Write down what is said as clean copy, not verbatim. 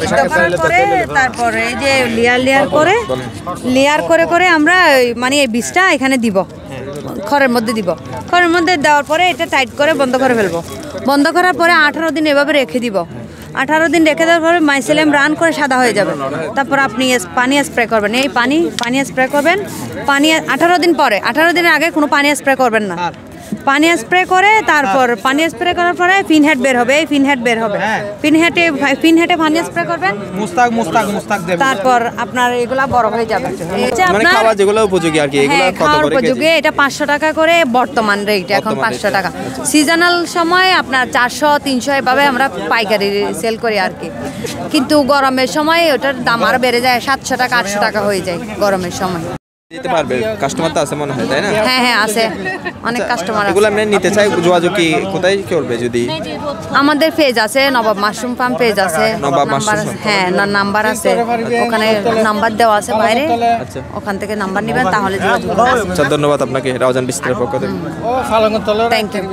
সিদ্ধ করার পরে তারপরে এই যে লেয়ার করে করে আমরা মানে এই বীজটা এখানে দিব, খড়ের মধ্যে দিব। খড়ের মধ্যে দেওয়ার পরে এটা টাইট করে বন্ধ করে ফেলবো। বন্ধ করার পরে 18 দিন এভাবে রেখে দিব। 18 দিন রেখে দেওয়ার পরে মাইসেলিয়াম রান করে সাদা হয়ে যাবে। তারপর আপনি পানি স্প্রে করবেন, এই পানি স্প্রে করবেন। পানি 18 দিন পরে, 18 দিনের আগে কোনো পানি স্প্রে করবেন না। পানি স্প্রে করে তারপর পানি স্প্রে করার পরে ফিনহেড বের হবে, এই ফিনহেড বের হবে। ফিনহেডে পানি স্প্রে করবেন, মুস্তাক দেবেন। তারপর আপনার এগুলা বড় হয়ে যাবে। মানে খাওয়া যেগুলো উপযোগী আর কি, এগুলো কত করে উপযোগী? এটা 500 টাকা করে বর্তমান রেট, এখন 500 টাকা। সিজনাল সময় আপনার 400 300 এভাবে আমরা পাইকারি সেল করি আর কি। কিন্তু গরমের সময় ওটার দাম আরো বেড়ে যায়, 700 টাকা 800 টাকা হয়ে যায় গরমের সময়। দিতে পারবে? কাস্টমার তো আছে মনে হয়, তাই না? হ্যাঁ আছে, অনেক কাস্টমার আছে। এগুলো আমি নিতে চাই, যোগাযোগ কি কোথায় করবে? যদি আমাদের পেজ আছে, নবাব মাশরুম ফার্ম পেজ আছে, হ্যাঁ নাম্বার আছে, ওখানে নাম্বার দেওয়া আছে বাইরে, ওখান থেকে নাম্বার নেবেন তাহলে যোগাযোগ করবেন। ধন্যবাদ আপনাকে রাউজান বিস্তারের পক্ষ থেকে। Thank you.